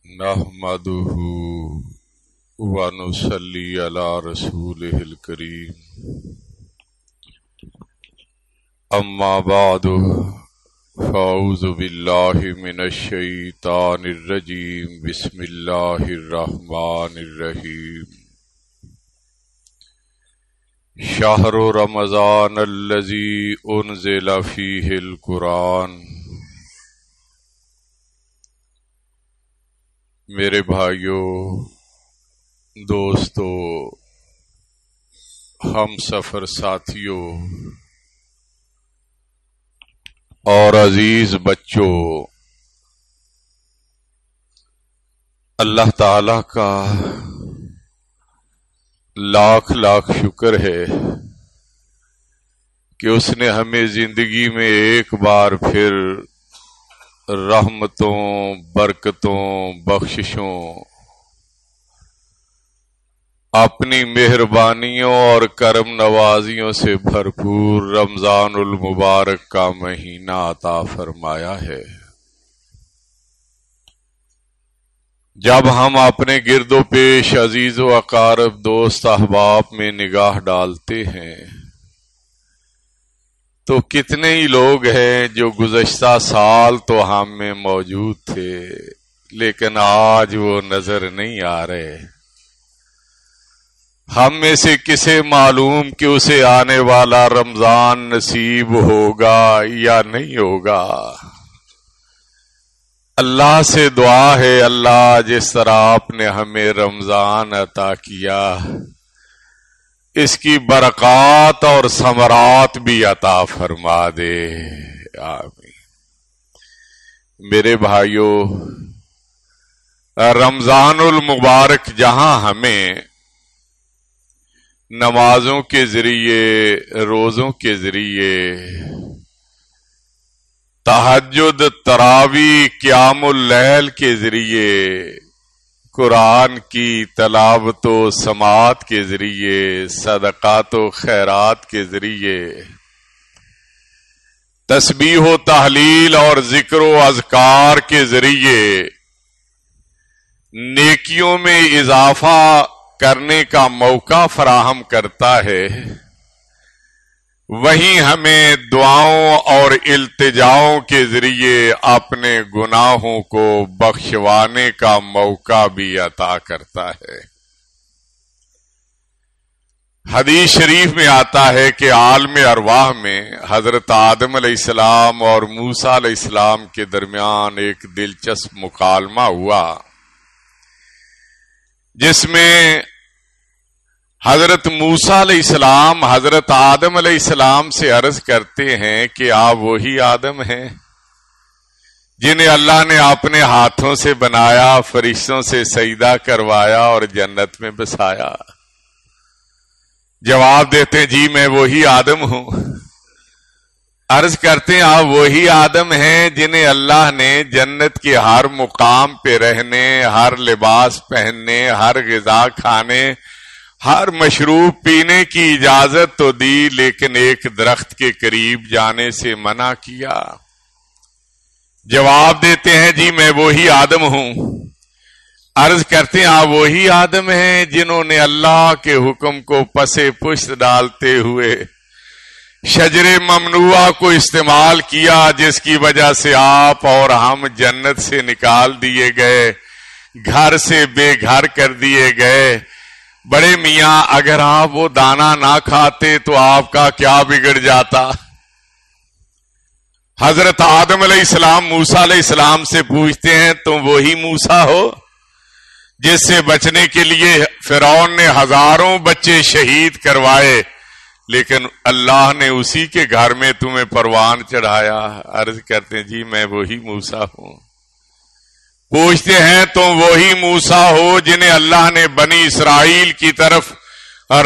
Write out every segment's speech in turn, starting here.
نحمده ونصلي على رسوله الكريم اما بعد فاعوذ بالله من الشيطان الرجيم بسم الله الرحمن الرحيم شهر رمضان الذي انزل فيه القرآن۔ میرے بھائیوں، دوستو، ہم سفر ساتھیوں اور عزیز بچوں، اللہ تعالی کا لاکھ لاکھ شکر ہے کہ اس نے ہمیں زندگی میں ایک بار پھر رحمتوں، برکتوں، بخششوں، اپنی مہربانیوں اور کرم نوازیوں سے بھرپور رمضان المبارک کا مہینہ عطا فرمایا ہے۔ جب ہم اپنے گرد و پیش عزیز و اقارب، دوست احباب میں نگاہ ڈالتے ہیں تو کتنے ہی لوگ ہیں جو گزشتہ سال تو ہم میں موجود تھے لیکن آج وہ نظر نہیں آ رہے۔ ہم میں سے کسے معلوم کہ اسے آنے والا رمضان نصیب ہوگا یا نہیں ہوگا؟ اللہ سے دعا ہے، اللہ جس طرح آپ نے ہمیں رمضان عطا کیا اس کی برکات اور ثمرات بھی عطا فرما دے، آمین۔ میرے بھائیوں، رمضان المبارک جہاں ہمیں نمازوں کے ذریعے، روزوں کے ذریعے، تہجد، تراویح، قیام اللیل کے ذریعے، قرآن کی تلاوت و سماعت کے ذریعے، صدقات و خیرات کے ذریعے، تسبیح و تحلیل اور ذکر و اذکار کے ذریعے نیکیوں میں اضافہ کرنے کا موقع فراہم کرتا ہے، وہیں ہمیں دعاؤں اور التجاؤں کے ذریعے اپنے گناہوں کو بخشوانے کا موقع بھی عطا کرتا ہے۔ حدیث شریف میں آتا ہے کہ عالم ارواح میں حضرت آدم علیہ السلام اور موسیٰ علیہ السلام کے درمیان ایک دلچسپ مکالمہ ہوا جس میں حضرت موسیٰ علیہ السلام حضرت آدم علیہ السلام سے عرض کرتے ہیں کہ آپ وہی آدم ہیں جنہیں اللہ نے اپنے ہاتھوں سے بنایا، فرشتوں سے سجدہ کروایا اور جنت میں بسایا؟ جواب دیتے ہیں جی میں وہی آدم ہوں۔ عرض کرتے ہیں آپ وہی آدم ہیں جنہیں اللہ نے جنت کے ہر مقام پہ رہنے، ہر لباس پہننے، ہر غذا کھانے، ہر مشروب پینے کی اجازت تو دی لیکن ایک درخت کے قریب جانے سے منع کیا؟ جواب دیتے ہیں جی میں وہی آدم ہوں۔ عرض کرتے ہیں آپ وہی آدم ہیں جنہوں نے اللہ کے حکم کو پسے پشت ڈالتے ہوئے شجر ممنوعہ کو استعمال کیا جس کی وجہ سے آپ اور ہم جنت سے نکال دیے گئے، گھر سے بے گھر کر دیے گئے؟ بڑے میاں اگر آپ وہ دانہ نہ کھاتے تو آپ کا کیا بگڑ جاتا؟ حضرت آدم علیہ السلام موسیٰ علیہ السلام سے پوچھتے ہیں تم وہی موسیٰ ہو جس سے بچنے کے لیے فرعون نے ہزاروں بچے شہید کروائے لیکن اللہ نے اسی کے گھر میں تمہیں پروان چڑھایا؟ عرض کرتے ہیں جی میں وہی موسیٰ ہوں۔ پوچھتے ہیں تم وہی موسیٰ ہو جنہیں اللہ نے بنی اسرائیل کی طرف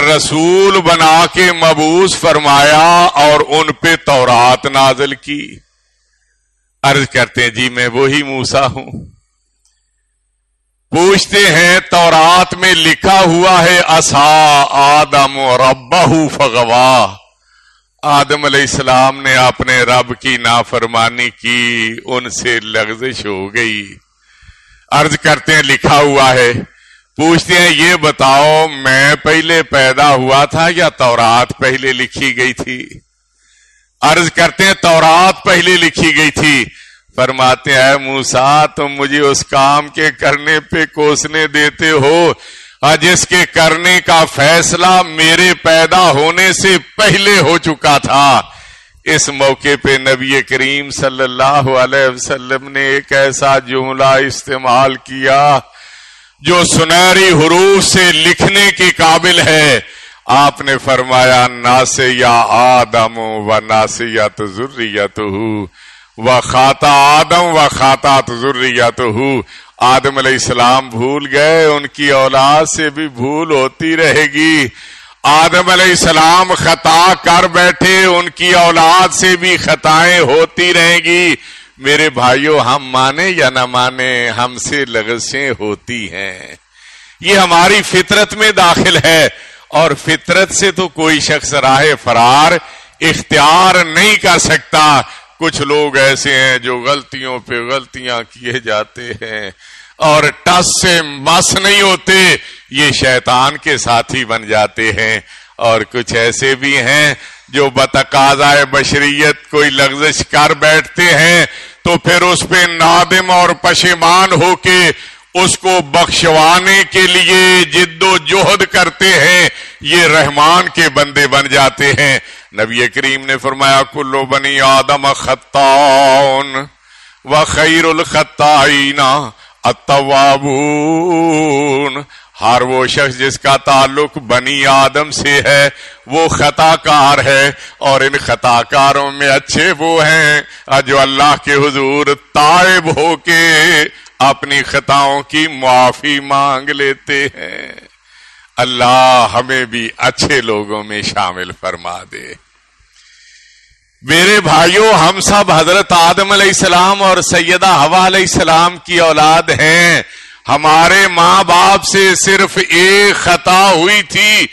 رسول بنا کے مبعوث فرمایا اور ان پہ تورات نازل کی؟ عرض کرتے ہیں جی میں وہی موسیٰ ہوں۔ پوچھتے ہیں تورات میں لکھا ہوا ہے عصا آدم ربہ فغوا، آدم علیہ السلام نے اپنے رب کی نافرمانی کی، ان سے لغزش ہو گئی۔ عرض کرتے ہیں لکھا ہوا ہے. پوچھتے ہیں یہ بتاؤ میں پہلے پیدا ہوا تھا یا تورات پہلے لکھی گئی تھی؟ عرض کرتے ہیں تورات پہلے لکھی گئی تھی. فرماتے ہیں موسیٰ تم مجھے اس کام کے کرنے پہ کوسنے دیتے ہو جس کے کرنے کا فیصلہ میرے پیدا ہونے سے پہلے ہو چکا تھا. اس موقع پہ نبی کریم صلی اللہ علیہ وسلم نے ایک ایسا جملہ استعمال کیا جو سنہری حروف سے لکھنے کے قابل ہے. آپ نے فرمایا ناسیہ آدم و ناسیت ذریتہ و خاطا آدم و خاطات ذریتہ. آدم علیہ السلام بھول گئے، ان کی اولاد سے بھی بھول ہوتی رہے گی. آدم علیہ السلام خطا کر بیٹھے، ان کی اولاد سے بھی خطائیں ہوتی رہیں گی. میرے بھائیوں ہم مانے یا نہ مانے ہم سے لغزشیں ہوتی ہیں، یہ ہماری فطرت میں داخل ہے. اور فطرت سے تو کوئی شخص راہ فرار اختیار نہیں کر سکتا. کچھ لوگ ایسے ہیں جو غلطیوں پہ غلطیاں کیے جاتے ہیں اور ٹس سے مس نہیں ہوتے، یہ شیطان کے ساتھی بن جاتے ہیں. اور کچھ ایسے بھی ہیں جو بتقاضائے بشریت کوئی لغزش کر بیٹھتے ہیں تو پھر اس پہ نادم اور پشیمان ہو کے اس کو بخشوانے کے لیے جد و جہد کرتے ہیں. یہ رحمان کے بندے بن جاتے ہیں. نبی کریم نے فرمایا کل بنی آدم خطاؤن و خیر الخطائین التوابون. ہر وہ شخص جس کا تعلق بنی آدم سے ہے وہ خطا کار ہے، اور ان خطا کاروں میں اچھے وہ ہیں جو اللہ کے حضور تائب ہو کے اپنی خطاؤں کی معافی مانگ لیتے ہیں. اللہ ہمیں بھی اچھے لوگوں میں شامل فرما دے. میرے بھائیوں ہم سب حضرت آدم علیہ السلام اور سیدہ حوا علیہ السلام کی اولاد ہیں. ہمارے ماں باپ سے صرف ایک خطا ہوئی تھی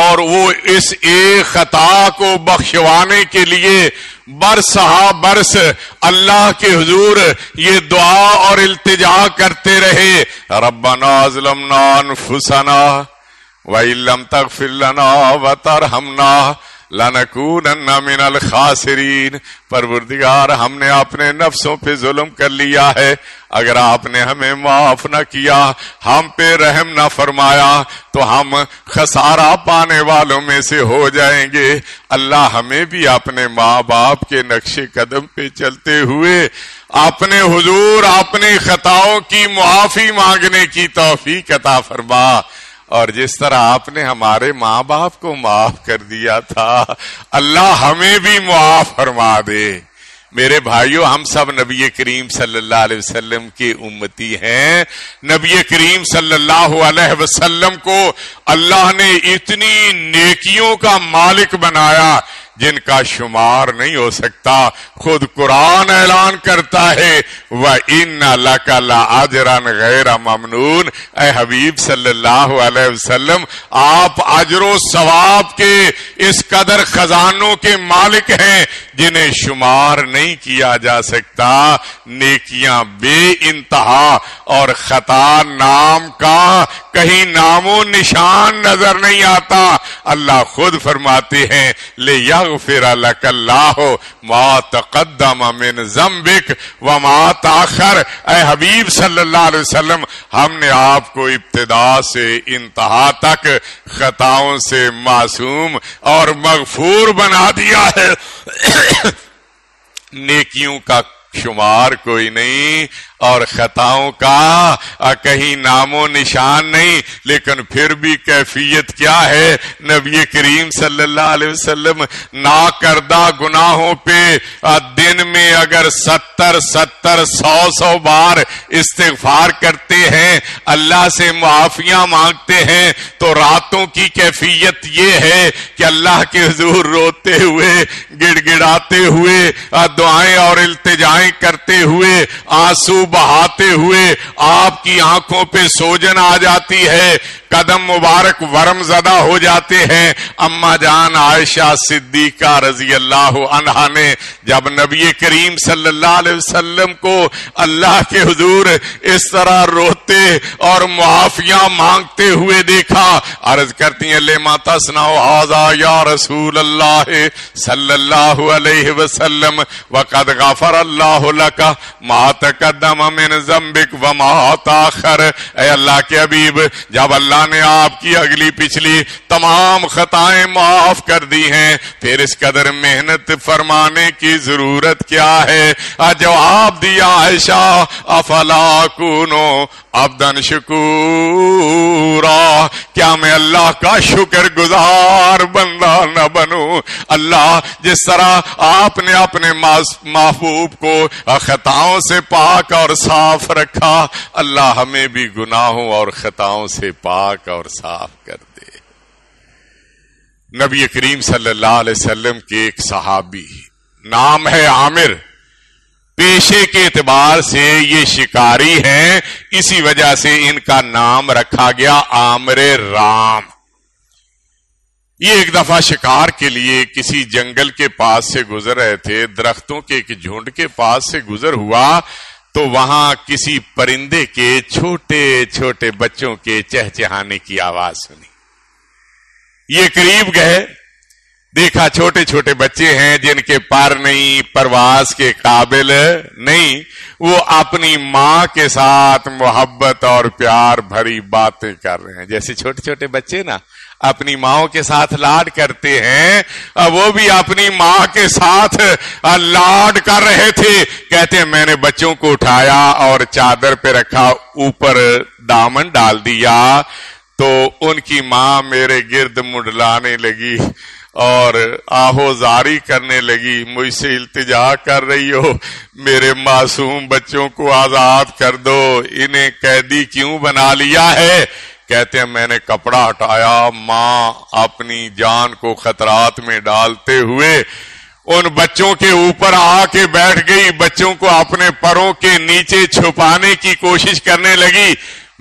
اور وہ اس ایک خطا کو بخشوانے کے لیے برس ہا برس اللہ کے حضور یہ دعا اور التجا کرتے رہے ربنا ظلمنا انفسنا وَإِن لَّمْ تَغْفِرْ لَنَا وَتَرْحَمْنَا لَنَكُونَنَّ مِنَ الْخَاسِرِينَ. پروردگار ہم نے اپنے نفسوں پہ ظلم کر لیا ہے، اگر آپ نے ہمیں معاف نہ کیا، ہم پہ رحم نہ فرمایا تو ہم خسارہ پانے والوں میں سے ہو جائیں گے. اللہ ہمیں بھی اپنے ماں باپ کے نقش قدم پہ چلتے ہوئے اپنے حضور اپنی خطاؤں کی معافی مانگنے کی توفیق عطا فرما. اور جس طرح آپ نے ہمارے ماں باپ کو معاف کر دیا تھا اللہ ہمیں بھی معاف فرما دے. میرے بھائیوں ہم سب نبی کریم صلی اللہ علیہ وسلم کے امتی ہیں. نبی کریم صلی اللہ علیہ وسلم کو اللہ نے اتنی نیکیوں کا مالک بنایا جن کا شمار نہیں ہو سکتا. خود قرآن اعلان کرتا ہے وَإِنَّ لَكَ لَأَجْرًا غَيْرَ مَمْنُونٍ. اے حبیب صلی اللہ علیہ وسلم آپ اجر و ثواب کے اس قدر خزانوں کے مالک ہیں جنہیں شمار نہیں کیا جا سکتا. نیکیاں بے انتہا اور خطا نام کا کہیں نام و نشان نظر نہیں آتا. اللہ خود فرماتے ہیں لِيَغْفِرَ لَكَ اللَّهُ مَا تَقَدَّمَ مِنْ ذَنْبِكَ وَمَا تَأَخَّرَ. اے حبیب صلی اللہ علیہ وسلم ہم نے آپ کو ابتدا سے انتہا تک خطاؤں سے معصوم اور مغفور بنا دیا ہے. نیکیوں کا شمار کوئی نہیں اور خطاؤں کا کہیں نام و نشان نہیں. لیکن پھر بھی کیفیت کیا ہے؟ نبی کریم صلی اللہ علیہ وسلم ناکردہ گناہوں پہ دن میں اگر 70-100 بار استغفار کرتے ہیں، اللہ سے معافیاں مانگتے ہیں، تو راتوں کی کیفیت یہ ہے کہ اللہ کے حضور روتے ہوئے گڑ گڑاتے ہوئے دعائیں اور التجائیں کرتے ہوئے آنسو بہاتے ہوئے آپ کی آنکھوں پہ سوجن آ جاتی ہے. قدم مبارک ورم زدہ ہو جاتے ہیں۔ اما جان عائشہ صدیقہ رضی اللہ عنہا نے جب نبی کریم صلی اللہ علیہ وسلم کو اللہ کے حضور اس طرح روتے اور معافیاں مانگتے ہوئے دیکھا، عرض کرتی ہیں لما تصنع ھذا یا رسول اللہ صلی اللہ علیہ وسلم وقد غفر اللہ لک ما تقدم من ذنبک وما تاخر۔ اے اللہ کے حبیب، جب اللہ نے آپ کی اگلی پچھلی تمام خطائیں معاف کر دی ہیں، پھر اس قدر محنت فرمانے کی ضرورت کیا ہے؟ جواب دیا عائشہ افلا کونو عبدن شکورا، کیا میں اللہ کا شکر گزار بندہ نہ بنوں؟ اللہ جس طرح آپ نے اپنے محبوب کو خطاؤں سے پاک اور صاف رکھا، اللہ ہمیں بھی گناہوں اور خطاؤں سے پاک اور صاف کر دے۔ نبی کریم صلی اللہ علیہ وسلم کے ایک صحابی، نام ہے عامر، پیشے کے اعتبار سے یہ شکاری ہیں، اسی وجہ سے ان کا نام رکھا گیا عامر رام۔ یہ ایک دفعہ شکار کے لیے کسی جنگل کے پاس سے گزر رہے تھے، درختوں کے ایک جھنڈ کے پاس سے گزر ہوا تو وہاں کسی پرندے کے چھوٹے چھوٹے بچوں کے چہچہانے کی آواز سنی۔ یہ قریب گئے، دیکھا چھوٹے چھوٹے بچے ہیں جن کے پر نہیں، پرواز کے قابل نہیں، وہ اپنی ماں کے ساتھ محبت اور پیار بھری باتیں کر رہے ہیں۔ جیسے چھوٹے چھوٹے بچے نا اپنی ماں کے ساتھ لاڈ کرتے ہیں، وہ بھی اپنی ماں کے ساتھ لاڈ کر رہے تھے۔ کہتے ہیں میں نے بچوں کو اٹھایا اور چادر پہ رکھا، اوپر دامن ڈال دیا تو ان کی ماں میرے گرد منڈلانے لگی اور آہو زاری کرنے لگی، مجھ سے التجا کر رہی ہو، میرے معصوم بچوں کو آزاد کر دو، انہیں قیدی کیوں بنا لیا ہے؟ کہتے ہیں میں نے کپڑا ہٹایا، ماں اپنی جان کو خطرات میں ڈالتے ہوئے ان بچوں کے اوپر آ کے بیٹھ گئی، بچوں کو اپنے پروں کے نیچے چھپانے کی کوشش کرنے لگی۔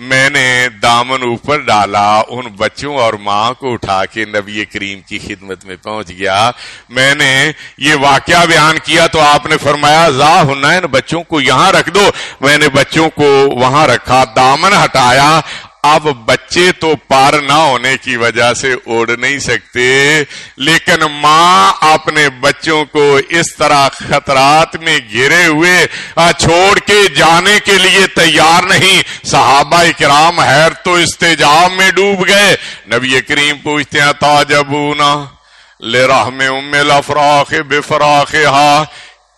میں نے دامن اوپر ڈالا، ان بچوں اور ماں کو اٹھا کے نبی کریم کی خدمت میں پہنچ گیا۔ میں نے یہ واقعہ بیان کیا تو آپ نے فرمایا ذا حنین، بچوں کو یہاں رکھ دو۔ میں نے بچوں کو وہاں رکھا، دامن ہٹایا، اب بچے تو پار نہ ہونے کی وجہ سے اڑ نہیں سکتے، لیکن ماں اپنے بچوں کو اس طرح خطرات میں گھرے ہوئے چھوڑ کے جانے کے لیے تیار نہیں۔ صحابہ کرام حیرت تو استعجاب میں ڈوب گئے۔ نبی کریم پوچھتے ہیں تعجبون لرحم ام الافراخ بفراخہا،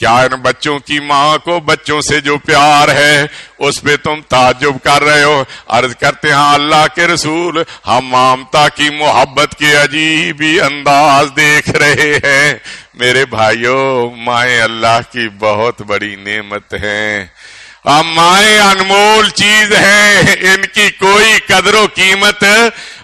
کیا ان بچوں کی ماں کو بچوں سے جو پیار ہے اس پہ تم تعجب کر رہے ہو؟ عرض کرتے ہیں اللہ کے رسول، ہم ممتا کی محبت کے عجیب ہی انداز دیکھ رہے ہیں۔ میرے بھائیوں، مائیں اللہ کی بہت بڑی نعمت ہیں، مائیں انمول چیز ہیں، ان کی کوئی قدر و قیمت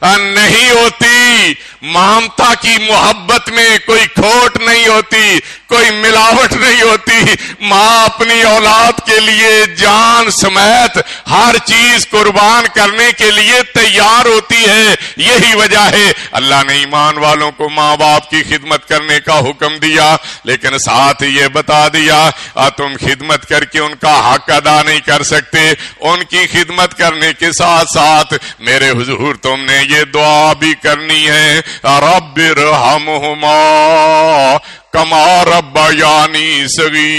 نہیں ہوتی۔ ممتا کی محبت میں کوئی کھوٹ نہیں ہوتی، کوئی ملاوٹ نہیں ہوتی۔ ماں اپنی اولاد کے لیے جان سمیت ہر چیز قربان کرنے کے لیے تیار ہوتی ہے۔ یہی وجہ ہے اللہ نے ایمان والوں کو ماں باپ کی خدمت کرنے کا حکم دیا، لیکن ساتھ یہ بتا دیا تم خدمت کر کے ان کا حق ادا نہیں کر سکتے۔ ان کی خدمت کرنے کے ساتھ ساتھ میرے حضور تم نے یہ دعا بھی کرنی ہے، رب ارحمہما کما ربیانی صغیرا،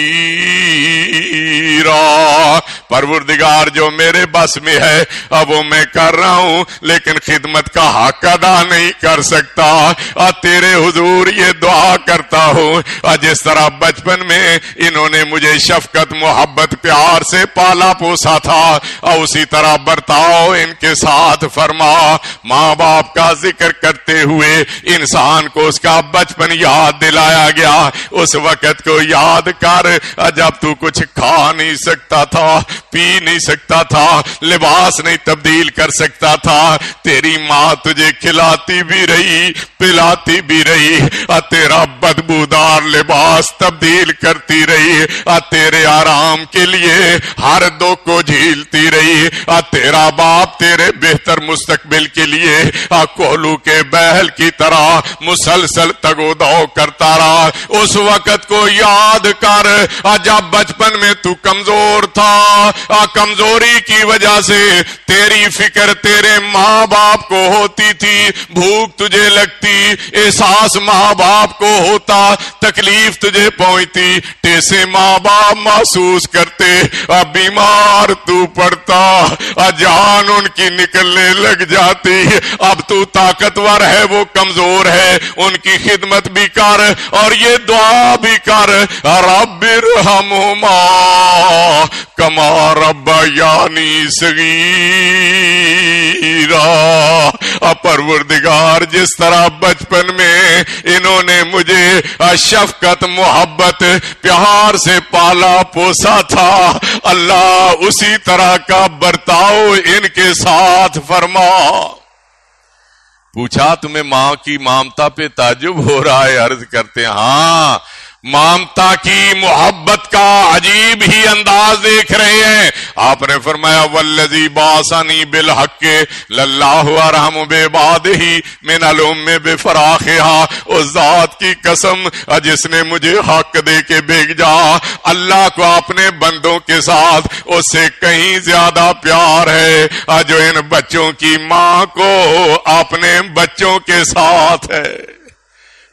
پروردگار جو میرے بس میں ہے اب وہ میں کر رہا ہوں، لیکن خدمت کا حق ادا نہیں کر سکتا۔ تیرے حضور یہ دعا کرتا ہوں، جس طرح بچپن میں انہوں نے مجھے شفقت محبت پیار سے پالا پوسا تھا، اسی طرح برتاؤ ان کے ساتھ فرما۔ ماں باپ کا ذکر کرتے ہوئے انسان کو اس کا بچپن یاد دلایا گیا۔ گیا اس وقت کو یاد کر جب تو کچھ کھا نہیں سکتا تھا، پی نہیں سکتا تھا، لباس نہیں تبدیل کر سکتا تھا، تیری ماں تجھے کھلاتی بھی رہی پلاتی بھی رہی، تیرا بدبودار لباس تبدیل کرتی رہی، تیرے آرام کے لیے ہر دکھ کو جھیلتی رہی، تیرا باپ تیرے بہتر مستقبل کے لیے کوہلو کے بہل کی طرح مسلسل تگو دو کرتا رہا۔ اس وقت کو یاد کر جب بچپن میں تو کمزور تھا، کمزوری کی وجہ سے تیری فکر تیرے ماں باپ کو ہوتی تھی، بھوک تجھے لگتی، احساس ماں باپ کو ہوتا، تکلیف تجھے پہنچتی، ٹیسے ماں باپ محسوس کرتے، بیمار تو پڑتا، جان ان کی نکلنے لگ جاتی، اب تو طاقتور ہے وہ کمزور ہے، ان کی خدمت بھی کر اور یہ دعا بھی کر، رب ارحمہما کما ربیانی صغیرا، پروردگار جس طرح بچپن میں انہوں نے مجھے شفقت محبت پیار سے پالا پوسا تھا، اللہ اسی طرح کا برتاؤ ان کے ساتھ فرما۔ پوچھا تمہیں ماں کی مامتا پہ تعجب ہو رہا ہے؟ عرض کرتے ہیں ہاں، مامتا کی محبت کا عجیب ہی انداز دیکھ رہے ہیں۔ آپ نے فرمایا والذی بعثنی بالحق للہ ارحم بعبادہ من الام بفراخها، اس ذات کی قسم جس نے مجھے حق دے کے بھیجا، اللہ کو اپنے بندوں کے ساتھ اس سے کہیں زیادہ پیار ہے جو ان بچوں کی ماں کو اپنے بچوں کے ساتھ ہے۔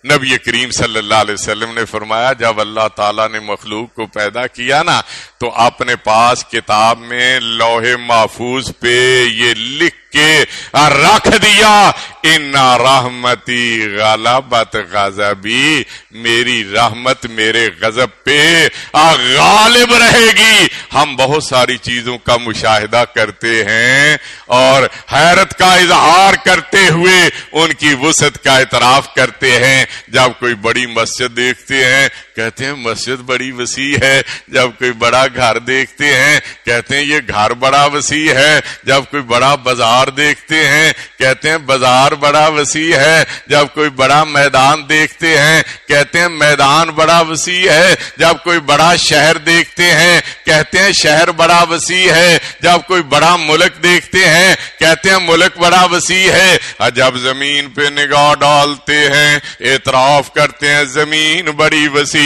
نبی کریم صلی اللہ علیہ وسلم نے فرمایا جب اللہ تعالیٰ نے مخلوق کو پیدا کیا نا تو اپنے پاس کتاب میں لوح محفوظ پہ یہ لکھ کے رکھ دیا ان رحمتی غلبت غضبی، میری رحمت میرے غضب پہ غالب رہے گی۔ ہم بہت ساری چیزوں کا مشاہدہ کرتے ہیں اور حیرت کا اظہار کرتے ہوئے ان کی وسعت کا اعتراف کرتے ہیں۔ جب کوئی بڑی مسجد دیکھتے ہیں کہتے ہیں مسجد بڑی وسیع ہے، جب کوئی بڑا گھر دیکھتے ہیں کہتے ہیں یہ گھر بڑا وسیع ہے، جب کوئی بڑا بازار دیکھتے ہیں کہتے ہیں بازار بڑا وسیع ہے، جب کوئی بڑا میدان دیکھتے ہیں کہتے ہیں میدان بڑا وسیع ہے، جب کوئی بڑا شہر دیکھتے ہیں کہتے ہیں شہر بڑا وسیع ہے، جب کوئی بڑا ملک دیکھتے ہیں کہتے ہیں ملک بڑا وسیع ہے۔ جب زمین پہ نگاہ ڈالتے ہیں اعتراف کرتے ہیں زمین بڑی وسیع،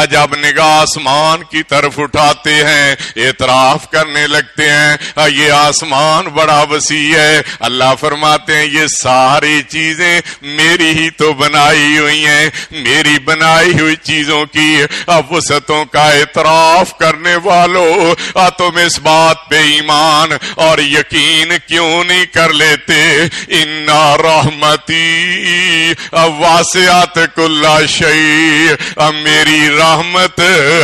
جب نگاہ آسمان کی طرف اٹھاتے ہیں اعتراف کرنے لگتے ہیں یہ آسمان بڑا وسیع ہے۔ اللہ فرماتے ہیں یہ ساری چیزیں میری ہی تو بنائی ہوئی ہیں، میری بنائی ہوئی چیزوں کی وسعتوں کا اعتراف کرنے والوں تم اس بات پہ ایمان اور یقین کیوں نہیں کر لیتے؟ ان رحمتی واسعت کل شیء، میری رحمت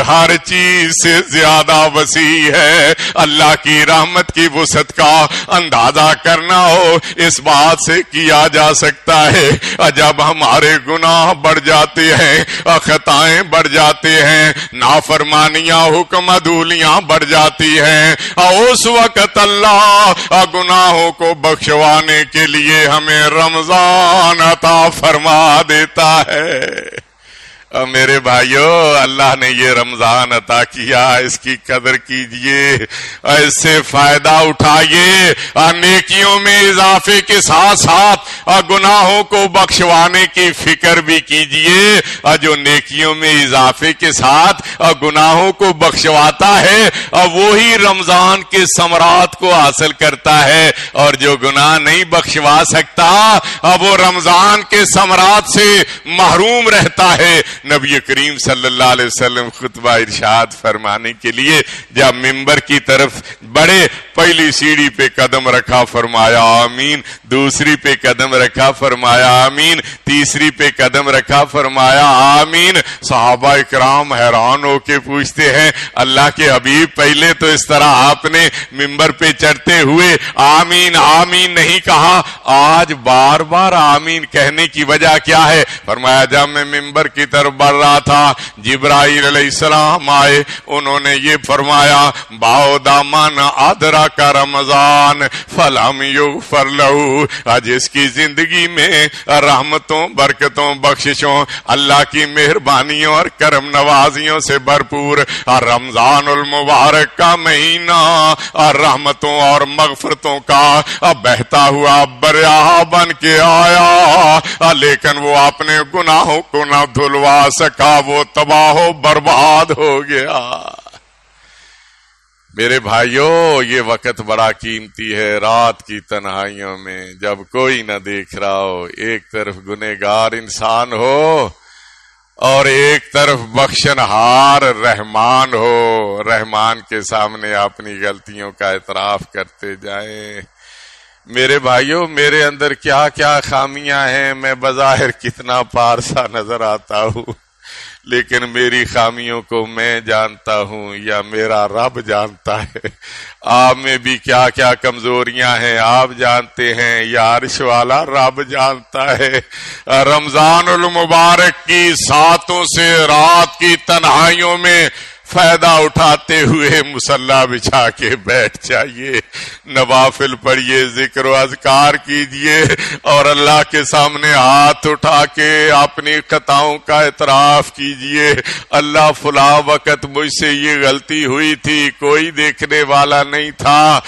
ہر چیز سے زیادہ وسیع ہے۔ اللہ کی رحمت کی وسعت کا اندازہ کرنا ہو اس بات سے کیا جا سکتا ہے جب ہمارے گناہ بڑھ جاتے ہیں، خطائیں بڑھ جاتے ہیں، نافرمانیاں حکم عدولیاں بڑھ جاتی ہیں، اس وقت اللہ گناہوں کو بخشوانے کے لیے ہمیں رمضان عطا فرما دیتا ہے۔ میرے بھائیو اللہ نے یہ رمضان عطا کیا، اس کی قدر کیجئے، اس سے فائدہ اٹھائیے، نیکیوں میں اضافے کے ساتھ ساتھ گناہوں کو بخشوانے کی فکر بھی کیجئے۔ جو نیکیوں میں اضافے کے ساتھ گناہوں کو بخشواتا ہے وہی رمضان کے ثمرات کو حاصل کرتا ہے، اور جو گناہ نہیں بخشوا سکتا وہ رمضان کے ثمرات سے محروم رہتا ہے۔ نبی کریم صلی اللہ علیہ وسلم خطبہ ارشاد فرمانے کے لیے جب منبر کی طرف بڑے پہلی سیڑھی پہ قدم رکھا فرمایا آمین، دوسری پہ قدم رکھا فرمایا آمین، تیسری پہ قدم رکھا فرمایا آمین۔ صحابہ اکرام حیران ہو کے پوچھتے ہیں اللہ کے حبیب پہلے تو اس طرح آپ نے ممبر پہ چڑھتے ہوئے آمین آمین نہیں کہا، آج بار بار آمین کہنے کی وجہ کیا ہے؟ فرمایا جب میں ممبر کی طرف بڑھ رہا تھا جبرائیل علیہ السلام آئے، انہوں نے یہ فرمایا باؤ دامن آدرا کا رمضان فلم یغفر لہو، جس کی زندگی میں رحمتوں برکتوں بخششوں اللہ کی مہربانیوں اور کرم نوازیوں سے بھرپور رمضان المبارک کا مہینہ رحمتوں اور مغفرتوں کا بہتا ہوا دریا بن کے آیا، لیکن وہ اپنے گناہوں کو نہ دھلوا سکا، وہ تباہ و برباد ہو گیا۔ میرے بھائیوں یہ وقت بڑا قیمتی ہے، رات کی تنہائیوں میں جب کوئی نہ دیکھ رہا ہو، ایک طرف گنہگار انسان ہو اور ایک طرف بخشنہار رحمان ہو، رحمان کے سامنے اپنی غلطیوں کا اعتراف کرتے جائیں۔ میرے بھائیوں میرے اندر کیا کیا خامیاں ہیں، میں بظاہر کتنا پارسا نظر آتا ہوں، لیکن میری خامیوں کو میں جانتا ہوں یا میرا رب جانتا ہے۔ آپ میں بھی کیا کیا کمزوریاں ہیں آپ جانتے ہیں یا عرش والا رب جانتا ہے۔ رمضان المبارک کی ساتوں سے رات کی تنہائیوں میں فائدہ اٹھاتے ہوئے مصلی بچھا کے بیٹھ جائیے، نوافل پڑھیے، ذکر و اذکار کیجیے اور اللہ کے سامنے ہاتھ اٹھا کے اپنی خطاؤں کا اعتراف کیجیے۔ اللہ فلاں وقت مجھ سے یہ غلطی ہوئی تھی، کوئی دیکھنے والا نہیں تھا،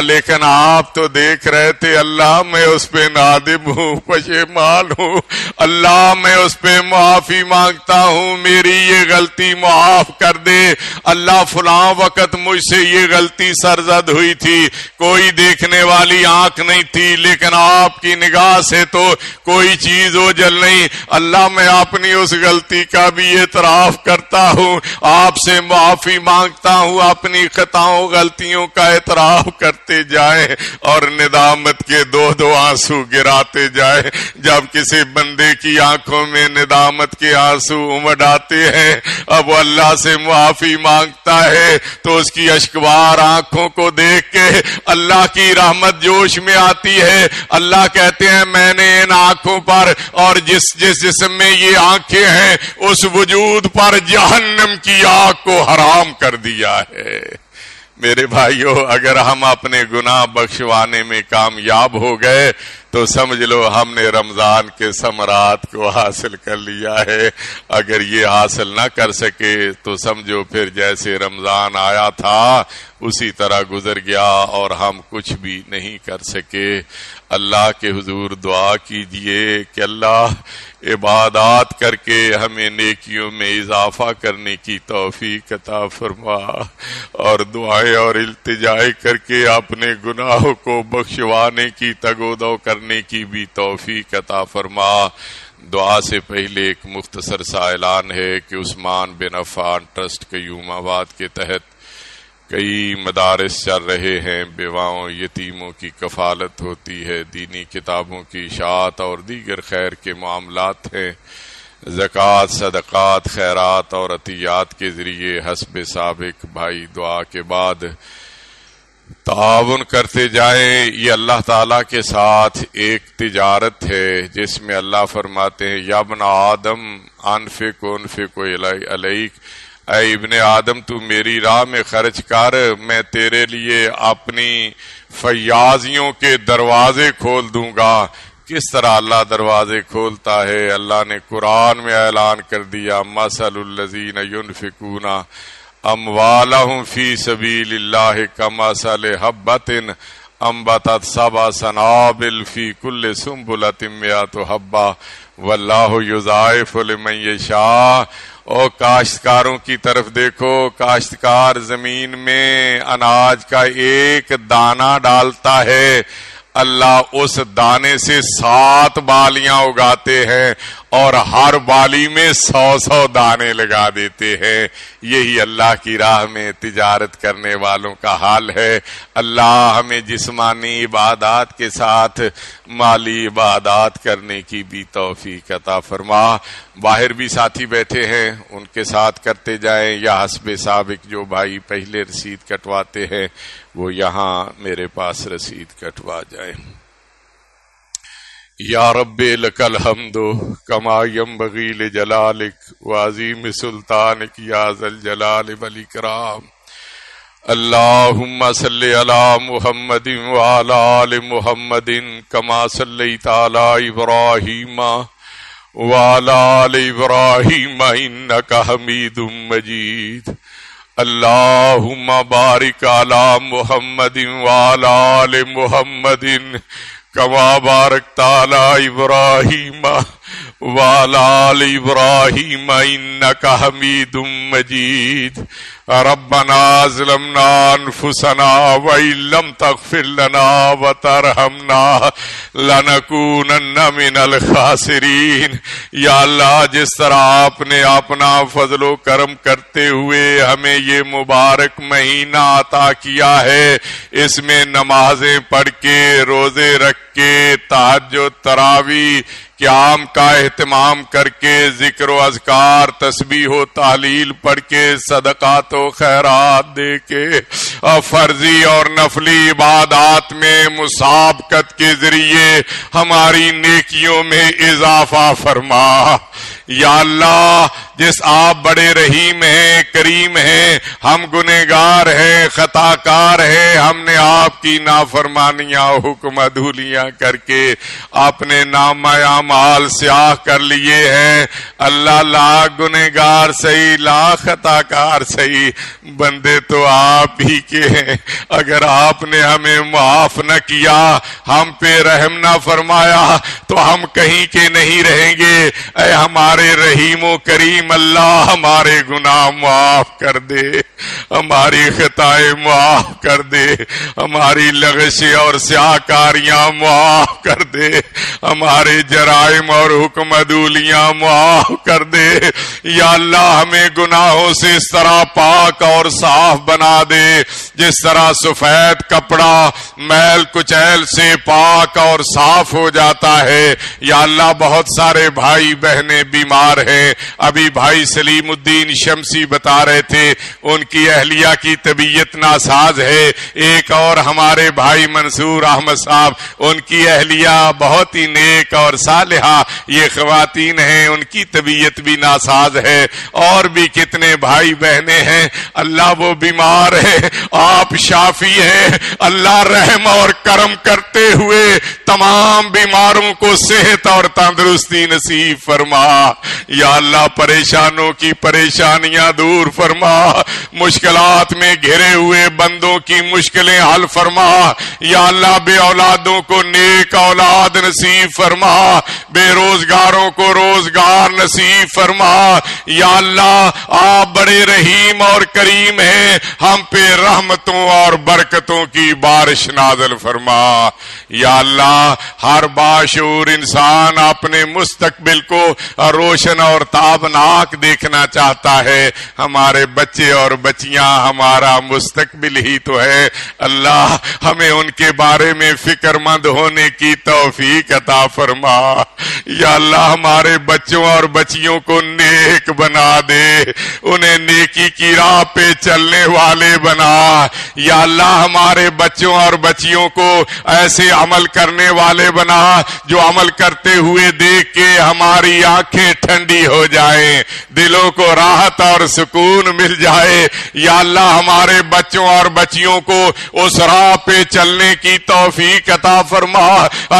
لیکن آپ تو دیکھ رہے تھے۔ اللہ میں اس پہ نادم ہوں، پشیمان ہوں، اللہ میں اس پہ معافی مانگتا ہوں، میری یہ غلطی معاف کر دے۔ اللہ فلاں وقت مجھ سے یہ غلطی سرزد ہوئی تھی، کوئی دیکھنے والی آنکھ نہیں تھی، لیکن آپ کی نگاہ سے تو کوئی چیز اوجھل نہیں۔ اللہ میں اپنی اس غلطی کا بھی اعتراف کرتا ہوں، آپ سے معافی مانگتا ہوں، اپنی خطاؤں غلطیوں کا اعتراف کرتے جائیں اور ندامت کے دو دو آنسو گراتے جائیں۔ جب کسی بندے کی آنکھوں میں ندامت کے آنسو امڈ آتے ہیں، اب وہ اللہ سے معافی مانگتا ہے تو اس کی اشکبار آنکھوں کو دیکھ کے اللہ کی رحمت جوش میں آتی ہے۔ اللہ کہتے ہیں میں نے ان آنکھوں پر اور جس جسم میں یہ آنکھیں ہیں اس وجود پر جہنم کی آگ کو حرام کر دیا ہے۔ میرے بھائیوں اگر ہم اپنے گناہ بخشوانے میں کامیاب ہو گئے تو سمجھ لو ہم نے رمضان کے ثمرات کو حاصل کر لیا ہے۔ اگر یہ حاصل نہ کر سکے تو سمجھو پھر جیسے رمضان آیا تھا اسی طرح گزر گیا اور ہم کچھ بھی نہیں کر سکے۔ اللہ کے حضور دعا کیجئے کہ اللہ عبادات کر کے ہمیں نیکیوں میں اضافہ کرنے کی توفیق عطا فرما اور دعائیں اور التجائیں کر کے اپنے گناہوں کو بخشوانے کی تگودو کرنے کی بھی توفیق عطا فرما۔ دعا سے پہلے ایک مختصر سا اعلان ہے کہ عثمان بن عفان ٹرسٹ قیوم آباد کے تحت کئی مدارس چل رہے ہیں، بیواؤں یتیموں کی کفالت ہوتی ہے، دینی کتابوں کی اشاعت اور دیگر خیر کے معاملات ہیں، زکوٰۃ صدقات خیرات اور عطیات کے ذریعے حسب سابق بھائی دعا کے بعد تعاون کرتے جائیں۔ یہ اللہ تعالیٰ کے ساتھ ایک تجارت ہے جس میں اللہ فرماتے ہیں یا ابن آدم انفق علیک، اے ابن آدم تو میری راہ میں خرچ کر، میں تیرے لیے اپنی فیاضیوں کے دروازے کھول دوں گا۔ کس طرح اللہ دروازے کھولتا ہے؟ اللہ نے قرآن میں اعلان کر دیا مثل الذین ينفقون اموالهم فی سبیل اللہ کمثل حبۃ انبتت سبع سنابل فی کل سنبلۃ مئۃ حبۃ واللہ یضاعف لمن یشاء۔ او کاشتکاروں کی طرف دیکھو، کاشتکار زمین میں اناج کا ایک دانہ ڈالتا ہے، اللہ اس دانے سے 7 بالیاں اگاتے ہیں اور ہر بالی میں 100 دانے لگا دیتے ہیں. یہی اللہ کی راہ میں تجارت کرنے والوں کا حال ہے. اللہ ہمیں جسمانی عبادات کے ساتھ مالی عبادات کرنے کی بھی توفیق عطا فرما. باہر بھی ساتھی بیٹھے ہیں، ان کے ساتھ کرتے جائیں، یا حسب سابق جو بھائی پہلے رسید کٹواتے ہیں وہ یہاں میرے پاس رسید کٹوا جائیں. یا رب لک الحمد کما ینبغی لجلالک وعظیم سلطانک یا ذا الجلال والاکرام. اللہم صلی علی محمد وعلی آل محمد کما صلیت علی ابراہیم وعلی آل ابراہیم انک حمید مجید. اللہم بارک علی محمد وعلی آل محمد کما بارکت علی ابراہیم وعلی آل ابراہیم انک حمید مجید. ربنا ظلمنا انفسنا وان لم تغفر لنا وترحمنا لنکونن من الخاسرین. یا اللہ، جس طرح آپ نے اپنا فضل و کرم کرتے ہوئے ہمیں یہ مبارک مہینہ عطا کیا ہے، اس میں نمازیں پڑھ کے، روزے رکھ کے، تہجد، تراویح، قیام کا اہتمام کر کے، ذکر و اذکار، تسبیح و تحلیل پڑھ کے، صدقات و خیرات دے کے، اور فرضی اور نفلی عبادات میں مسابقت کے ذریعے ہماری نیکیوں میں اضافہ فرما. یا اللہ، جس آپ بڑے رحیم ہیں، کریم ہیں، ہم گنہگار ہیں، خطا کار ہیں، ہم نے آپ کی نافرمانیاں، حکم عدولیاں کر کے اپنے نامہ اعمال سیاہ کر لیے ہیں. اللہ، لاکھ گنہگار صحیح، لاکھ خطا کار صحیح، بندے تو آپ ہی کے ہیں. اگر آپ نے ہمیں معاف نہ کیا، ہم پہ رحم نہ فرمایا، تو ہم کہیں کے نہیں رہیں گے. اے ہمارے رحیم و کریم اللہ، ہمارے گناہ معاف کر دے، ہماری خطائیں معاف کر دے، ہماری لغزشیں اور سیاہکاریاں معاف کر دے، ہمارے جرائم اور حکم عدولیاں معاف کر دے. یا اللہ، ہمیں گناہوں سے اس طرح پاک اور صاف بنا دے جس طرح سفید کپڑا میل کچیل سے پاک اور صاف ہو جاتا ہے. یا اللہ، بہت سارے بھائی بہنیں بیمار ہیں. ابھی بھائی سلیم الدین شمسی بتا رہے تھے ان کی اہلیہ کی طبیعت ناساز ہے. ایک اور ہمارے بھائی منصور احمد صاحب، ان کی اہلیہ بہت ہی نیک اور صالحہ یہ خواتین ہیں، ان کی طبیعت بھی ناساز ہے. اور بھی کتنے بھائی بہنیں ہیں، اللہ وہ بیمار ہے، آپ شافی ہیں. اللہ رحم اور کرم کرتے ہوئے تمام بیماروں کو صحت اور تندرستی نصیب فرما. یا اللہ، پریشانوں کی پریشانیاں دور فرما، مشکلات میں گھرے ہوئے بندوں کی مشکلیں حل فرما. یا اللہ، بے اولادوں کو نیک اولاد نصیب فرما، بے روزگاروں کو روزگار نصیب فرما. یا اللہ، آپ بڑے رحیم اور کریم ہیں، ہم پہ رحمتوں اور برکتوں کی بارش نازل فرما. یا اللہ، ہر باشعور انسان اپنے مستقبل کو روشن اور تابناک دیکھنا چاہتا ہے. ہمارے بچے اور بچیاں ہمارا مستقبل ہی تو ہے. اللہ، ہمیں ان کے بارے میں فکر مند ہونے کی توفیق عطا فرما. یا اللہ، ہمارے بچوں اور بچیوں کو نیک بنا دے، انہیں نیکی کی راہ پہ چلنے والے بنا. یا اللہ، ہمارے بچوں اور بچیوں کو ایسے عمل کرنے والے بنا جو عمل کرتے ہوئے دیکھ کے ہماری آنکھیں ٹھنڈی ہو جائیں، دلوں کو راحت اور سکون مل جائے. یا اللہ، ہمارے بچوں اور بچیوں کو اس راہ پہ چلنے کی توفیق عطا فرما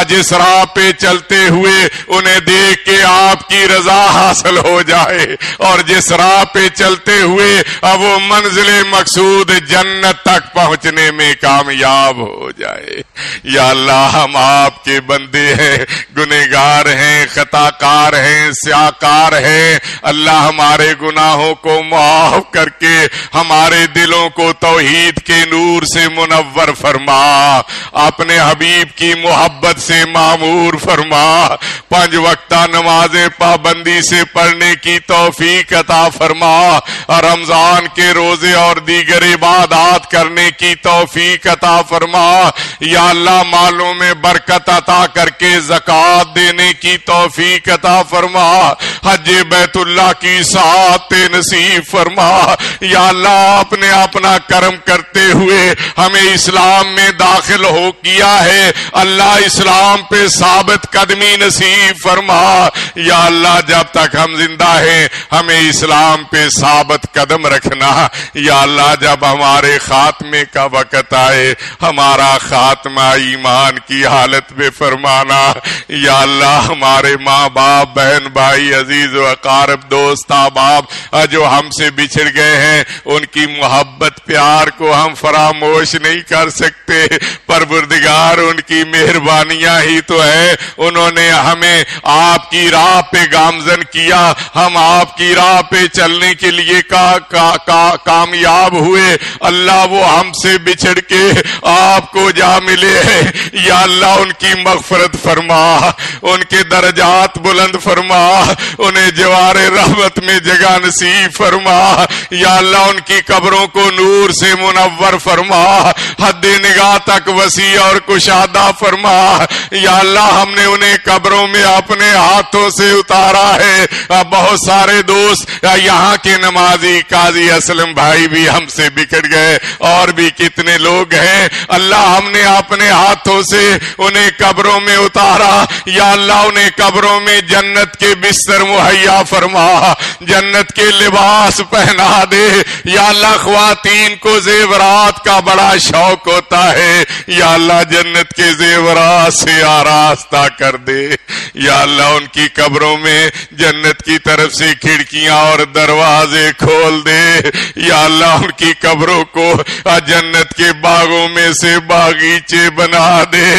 جس راہ پہ چلتے ہوئے انہیں دیکھ کے آپ کی رضا حاصل ہو جائے، اور جس راہ پہ چلتے ہوئے وہ منزل مقصود جنت تک پہنچنے میں کامیاب ہو جائے. یا اللہ، ہمارے آپ کے بندے ہیں، گنہگار ہیں، خطا کار ہیں، سیاکار ہیں۔ اللہ ہمارے گناہوں کو معاف کر کے ہمارے دلوں کو توحید کے نور سے منور فرما، اپنے حبیب کی محبت سے معمور فرما، 5 وقتہ نمازیں پابندی سے پڑھنے کی توفیق عطا فرما، رمضان کے روزے اور دیگر عبادات کرنے کی توفیق عطا فرما۔ یا اللہ مالوں میں برکت عطا کر کے زکوٰۃ دینے کی توفیق عطا فرما، حج بیت اللہ کی سعادت نصیب فرما۔ یا اللہ آپ نے اپنا کرم کرتے ہوئے ہمیں اسلام میں داخل ہو کیا ہے، اللہ اسلام پہ ثابت قدمی نصیب فرما۔ یا اللہ جب تک ہم زندہ ہیں ہمیں اسلام پہ ثابت قدم رکھنا۔ یا اللہ جب ہمارے خاتمے کا وقت آئے ہمارا خاتمہ ایمان کی حالت میں فرمانا۔ یا اللہ ہمارے ماں باپ، بہن بھائی، عزیز و اقارب، دوست احباب جو ہم سے بچھڑ گئے ہیں ان کی محبت پیار کو ہم فراموش نہیں کر سکتے، پروردگار ان کی مہربانیاں ہی تو ہے، انہوں نے ہمیں آپ کی راہ پہ گامزن کیا، ہم آپ کی راہ پہ چلنے کے لیے کامیاب ہوئے۔ اللہ وہ ہم سے بچھڑ کے آپ کو جا ملے ہیں، یا اللہ ان کی مغفرت فرما، ان کے درجات بلند فرما، انہیں جوار رحمت میں جگہ نصیب فرما۔ یا اللہ ان کی قبروں کو نور سے منور فرما، حد نگاہ تک وسیع اور کشادہ فرما۔ یا اللہ ہم نے انہیں قبروں میں اپنے ہاتھوں سے اتارا ہے۔ بہت سارے دوست یہاں کے نمازی قاضی اسلم بھائی بھی ہم سے بکھر گئے، اور بھی کتنے لوگ ہیں، اللہ ہم نے اپنے ہاتھوں سے انہیں قبروں میں اتارا۔ یا اللہ انہیں قبروں میں جنت کے بستر مہیا فرما، جنت کے لباس پہنا دے۔ یا اللہ خواتین کو زیورات کا بڑا شوق ہوتا ہے، یا اللہ جنت کے زیورات سے آراستہ کر دے۔ یا اللہ ان کی قبروں میں جنت کی طرف سے کھڑکیاں اور دروازے کھول دے۔ یا اللہ ان کی قبروں کو جنت کے باغوں میں سے باغیچے بنا دے۔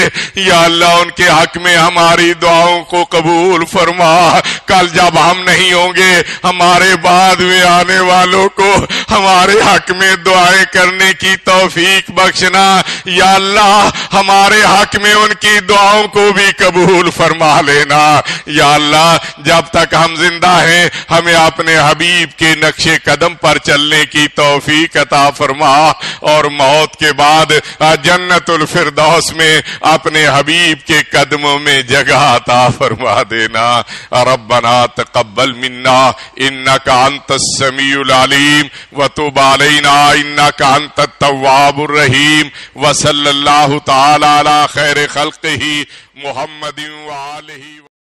یا اللہ ان کے حق میں ہماری دعاؤں کو قبول فرما۔ کل جب ہم نہیں ہوں گے ہمارے بعد میں آنے والوں کو ہمارے حق میں دعائیں کرنے کی توفیق بخشنا۔ یا اللہ ہمارے حق میں ان کی دعاؤں کو بھی قبول فرما لینا۔ یا اللہ جب تک ہم زندہ ہیں ہمیں اپنے حبیب کے نقش قدم پر چلنے کی توفیق عطا فرما، اور موت کے بعد جنت الفردوس میں اپنے حبیب کے قدموں میں جگہ عطا فرما دینا۔ ربنا تقبل منا انک انت السمیع العلیم وتب علینا انک انت التواب الرحیم، وصلی اللہ تعالی علی خیر خلقہ محمد وآلہ